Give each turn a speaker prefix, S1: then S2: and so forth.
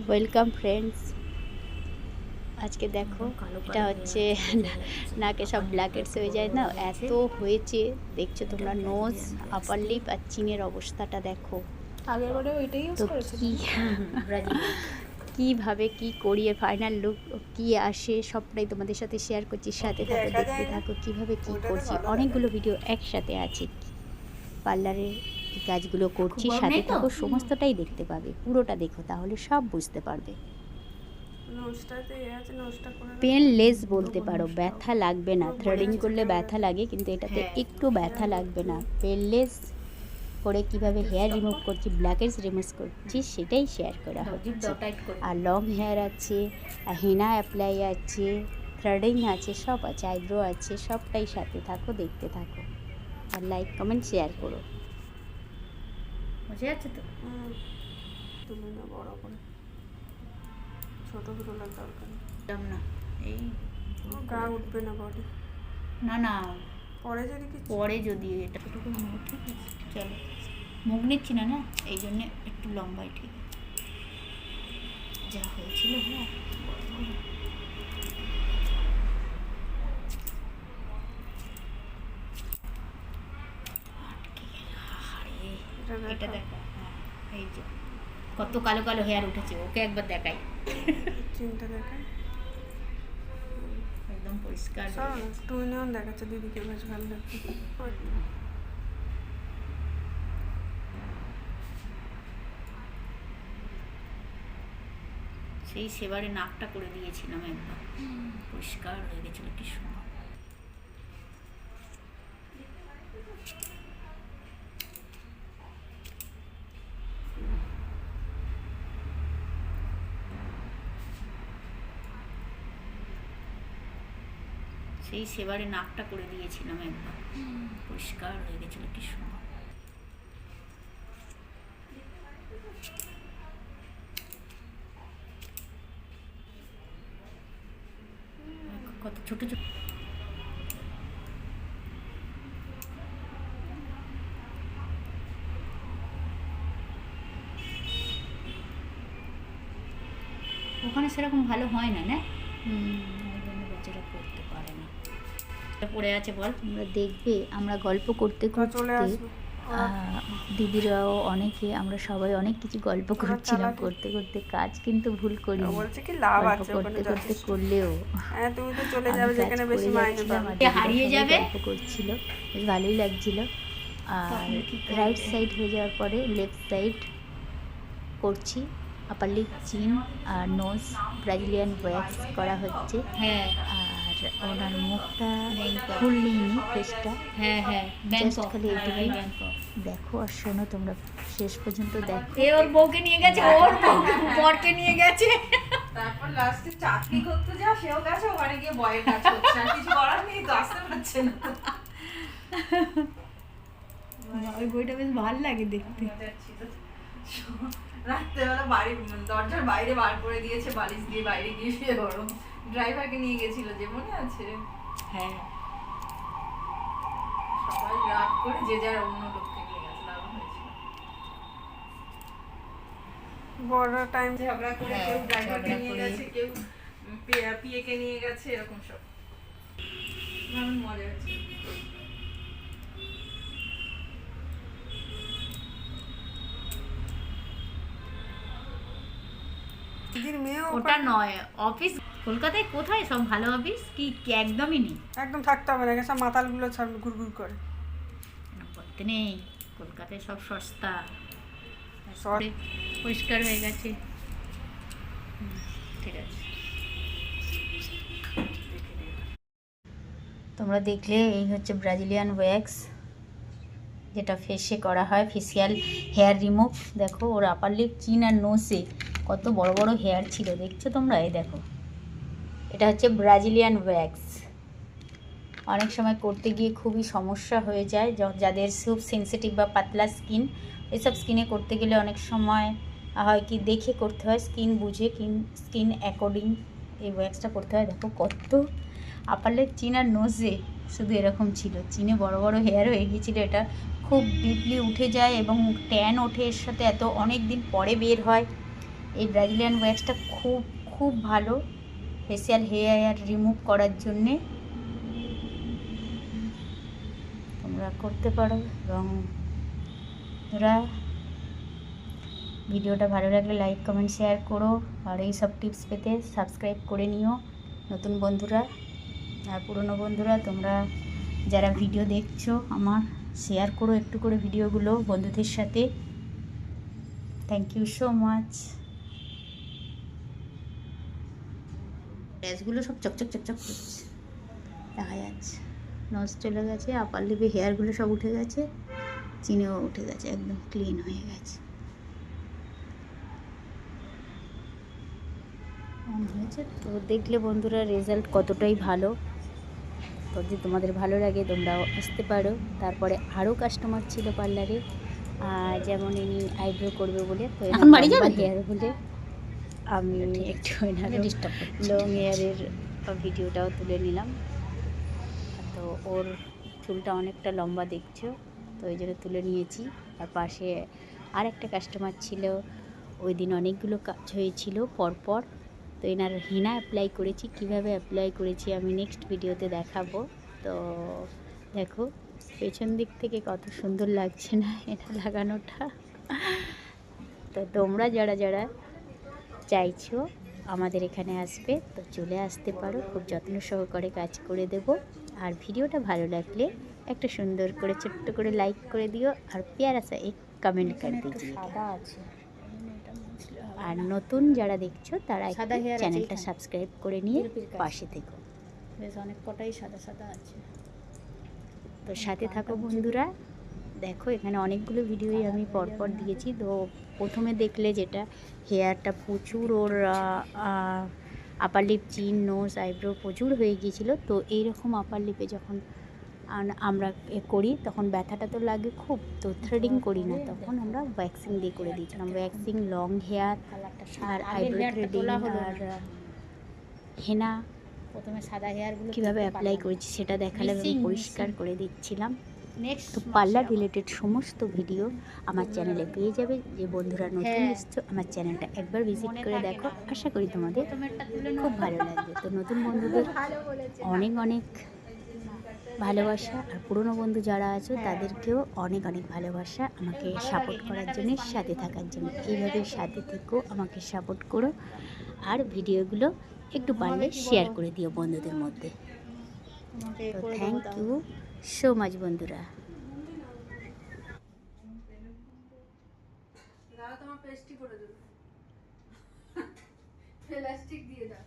S1: Welcome friends. আজকে দেখো এটা হচ্ছে নাকে সব ব্ল্যাকেটস হয়ে যায় না, এত হয়েছে দেখছো তোমরা। নোজ, আপার লিপ আর চিনের অবস্থাটা দেখো।
S2: আগের বারে ওইটাই ইউজ
S1: তো
S2: করেছিলাম।
S1: কিভাবে কি করি, এর ফাইনাল লুক কি আসে সবটাই তোমাদের সাথে শেয়ার করছি। সাথে থাকো, দেখতে থাকো কিভাবে কি করছি। অনেকগুলো ভিডিও একসাথে আছে, পার্লারের এই কাজগুলো করছি। সাথে থাকো, সমস্তটাই দেখতে পাবে, পুরোটা দেখো তাহলে সব বুঝতে পারবে। পেনলেস বলতে পারো, ব্যথা লাগবে না। থ্রেডিং করলে ব্যথা লাগে, কিন্তু এটাতে একটু ব্যথা লাগবে না। পেনলেস করে কিভাবে হেয়ার রিমুভ করছি, ব্ল্যাকেটস রিমুভ করছি, সেটাই শেয়ার করা হচ্ছে। আর লং হেয়ার আছে, আর হেনা অ্যাপ্লাই আছে, থ্রেডিং আছে, সব আছে, আইব্রো আছে, সবটাই সাথে থাকো, দেখতে থাকো। আর লাইক কমেন্ট শেয়ার করো।
S2: বুঝে যাচ্ছে তো?
S3: তুলে না বড় করে, ছোট তোলার দরকার
S2: না, এই
S3: গা উঠবে না বডি।
S2: না না,
S3: পরে যদি কিছু
S2: পরে যদি এটা ছোটো করে নেবো, ঠিক আছে? চলো, মুখ নিচ্ছি না না, এই জন্যে একটু লম্বাই ঠিক আছে। যা হয়েছিল হ্যাঁ, এটা দেখা। হ্যাঁ, এই যে কত কালো কালো হেয়ার উঠেছে, ওকে একবার দেখাই।
S3: চিন্তা দেখায়
S2: একদম পরিষ্কার।
S3: তুই নেওয়া দেখাচ্ছে দিদিকে, বেশ ভালো লাগছে।
S2: সেই সেবারে নাকটা করে দিয়েছিলাম একবার, পরিষ্কার হয়ে গেছিল, কি সুন্দর। সেই সেবারে নাকটা করে দিয়েছিলাম একবার, পরিষ্কার হয়ে গেছিল, কি সুন্দর। কত ছোট ছোট ওখানে সেরকম ভালো হয় না, না ওই জন্য বাচ্চারা করতে পারে না। পড়ে আছে বল,
S1: তোমরা দেখবে আমরা গল্প করতে
S3: চলে
S1: করতে
S3: আসবো।
S1: দিদিরাও অনেকে, আমরা সবাই অনেক কিছু গল্প করছিলাম, করতে করতে কাজ কিন্তু ভুল করি।
S3: বলছে কি লাভ
S1: গল্প
S3: আছে
S1: করতে
S3: ওখানে
S1: করতে
S3: যথেষ্ট।
S1: করলেও
S3: হ্যাঁ, তুমি তো চলে
S1: আমি
S3: যাবে
S1: কাজ
S3: যেখানে
S1: করে
S3: বেশি মাইনে
S1: যাচ্ছিলাম,
S3: পাবে।
S1: আর দিদিরা
S2: হারিয়ে
S1: সবাই
S2: যাবে।
S1: গল্প করছিল, বেশ ভালোই লাগছিল। আর রাইট সাইড হয়ে যাওয়ার পরে লেফট সাইড করছি। আপার লিপ, চিন আর নোজ ব্রাজিলিয়ান ওয়্যাক্স করা হচ্ছে।
S2: হ্যাঁ
S1: আর ওনার মুখটা খুললিনি, ফেসটা
S2: হ্যাঁ হ্যাঁ,
S1: জাস্ট
S2: ব্যাংকক,
S1: খালি
S2: হ্যাঁ,
S1: এটুকুই।
S2: ব্যাংকক।
S1: দেখো আর শোনো, তোমরা শেষ পর্যন্ত দেখো।
S2: এ ওর বউকে নিয়ে গেছে, ওর বরকে নিয়ে গেছে।
S4: তারপর লাস্টে চাকরি করতে যা, সেও গেছে, ওখানে গিয়ে বয়ের কাজ করছে, আর কিছু করার নেই তো, আসতে পারছে না।
S2: ওই বইটা বেশ ভালো লাগে দেখতে।
S4: রাত্রেবেলা বাড়ি দরজার বাইরে বার করে দিয়েছে, বালিশ দিয়ে বাইরে গিয়ে শুয়ে গরম। ড্রাইভারকে নিয়ে গেছিল, যে মনে আছে?
S2: হ্যাঁ,
S4: সবাই রাগ করে যে যার অন্য লোককে নিয়ে গেছে, দারুণ হয়েছিল।
S3: বড় টাইম
S4: ঝগড়া করে
S2: হ্যাঁ,
S4: কেউ ড্রাইভারকে
S2: ঝগড়া
S4: নিয়ে
S2: করে।
S4: গেছে, কেউ পিএকে নিয়ে গেছে, এরকম সব দারুণ মজা হয়েছে।
S3: দিদির মেয়েও
S2: ওটা নয় অফিস। কলকাতায় কোথায় সব ভালো অফিস কি কি একদমই নেই,
S3: একদম থাকতে হবে না, সব মাতালগুলো ছাড় ঘুরঘুর করে।
S2: করতে নেই। কলকাতায় সব সস্তা।
S3: সরি।
S2: পরিষ্কার হয়ে গেছে, ঠিক আছে।
S1: তোমরা দেখলে এই হচ্ছে ব্রাজিলিয়ান ওয়্যাক্স, যেটা ফেসে করা হয়, ফেসিয়াল হেয়ার রিমুভ। দেখো ওর আপার লিপ, চিন আর নোসে কত বড় বড় হেয়ার ছিল, দেখছো তোমরা? এই দেখো, এটা হচ্ছে ব্রাজিলিয়ান ওয়্যাক্স। অনেক সময় করতে গিয়ে খুবই সমস্যা হয়ে যায়, যাদের খুব সেন্সিটিভ বা পাতলা স্কিন, এসব স্কিনে করতে গেলে অনেক সময় হয় কি দেখে করতে হয়, স্কিন বুঝে, স্কিন অ্যাকর্ডিং এই ওয়্যাক্সটা করতে হয়। দেখো কত আপার লিপ, চিন আর নোজে শুধু এরকম ছিল, চিনে বড় বড় হেয়ার হয়ে গিয়েছিলো। এটা খুব ডিপলি উঠে যায় এবং ট্যান ওঠে এর সাথে, এত অনেক দিন পরে বের হয়। এই ব্রাজিলিয়ান ওয়্যাক্সটা খুব খুব ভালো ফেসিয়াল হেয়ার রিমুভ করার জন্যে, তোমরা করতে পারো। এবং তোরা ভিডিওটা ভালো লাগলে লাইক কমেন্ট শেয়ার করো, আর এই সব টিপস পেতে সাবস্ক্রাইব করে নিও নতুন বন্ধুরা। আর পুরনো বন্ধুরা তোমরা যারা ভিডিও দেখছো আমার, শেয়ার করো একটু করে ভিডিওগুলো বন্ধুদের সাথে। Thank you so much. ড্রেসগুলো সব চকচক চকচক করছে, দেখা যাচ্ছে। নজ চলে গেছে, আপার লিপে হেয়ারগুলো সব উঠে গেছে, চিনেও উঠে গেছে, একদম ক্লিন হয়ে গেছে। অন হয়েছে তো, দেখলে বন্ধুরা রেজাল্ট কতটাই ভালো। তো যদি তোমাদের ভালো লাগে তোমরাও আসতে পারো। তারপরে আরও কাস্টমার ছিল পার্লারে, যেমন ইনি আইব্রো করবে বলে, তো এখন বাড়ি যাবে হেয়ার বলে আমি একটু লং হেয়ারের ভিডিওটাও তুলে নিলাম। তো ওর চুলটা অনেকটা লম্বা দেখছো, তো ওই জন্য তুলে নিয়েছি। আর পাশে আর একটা কাস্টমার ছিল, ওই দিন অনেকগুলো কাজ হয়েছিল পরপর। তো এনার হেনা অ্যাপ্লাই করেছি, কিভাবে অ্যাপ্লাই করেছি আমি নেক্সট ভিডিওতে দেখাবো। তো দেখো পেছন দিক থেকে কত সুন্দর লাগছে না এটা লাগানোটা। তো তোমরা যারা যারা চাইছো আমাদের এখানে আসবে, তো চলে আসতে পারো, খুব যত্ন সহকারে কাজ করে দেব। আর ভিডিওটা ভালো লাগলে একটা সুন্দর করে ছোট্ট করে লাইক করে দিও, আর প্যারা সা এক কমেন্ট করে দিও। সাদা আছে, আর নতুন যারা দেখছো তারা একটু চ্যানেলটা সাবস্ক্রাইব করে নিয়ে পাশে থেকো। বেশ অনেক কটাই সাদা সাদা আছে, তো সাথে থাকো বন্ধুরা। দেখো এখানে অনেকগুলো ভিডিওই আমি পরপর দিয়েছি। তো প্রথমে দেখলে যেটা হেয়ারটা প্রচুর ওর আপার লিপ, চিন, নোজ, আইব্রো প্রচুর হয়ে গিয়েছিলো। তো এইরকম আপার লিপে যখন আমরা করি তখন ব্যথাটা তো লাগে খুব, তো থ্রেডিং করি না, তখন আমরা ওয়্যাক্সিং দিয়ে করে দিয়েছিলাম। ওয়্যাক্সিং, লং হেয়ার আর আইব্রো থ্রেডিং আর হেনা প্রথমে সাদা হেয়ারগুলো কীভাবে অ্যাপ্লাই করেছি সেটা দেখালে আমি পরিষ্কার করে দিচ্ছিলাম। তো পার্লার রিলেটেড সমস্ত ভিডিও আমার চ্যানেলে পেয়ে যাবে। যে বন্ধুরা নতুন এসছো আমার চ্যানেলটা একবার ভিজিট করে দেখো, আশা করি তোমাদের খুব ভালো লাগবে। তো নতুন বন্ধুদের অনেক অনেক ভালোবাসা, আর পুরনো বন্ধু যারা আছো তাদেরকেও অনেক অনেক ভালোবাসা, আমাকে সাপোর্ট করার জন্য, সাথে থাকার জন্য। এইভাবে সাথে থেকেও আমাকে সাপোর্ট করো, আর ভিডিওগুলো একটু পারলে শেয়ার করে দিও বন্ধুদের মধ্যে। তো থ্যাংক ইউ সো মাচ বন্ধুরা।
S3: দাদা তোমার পেস্ট্রি করে দেবে, প্লাস্টিক দিয়ে দাও।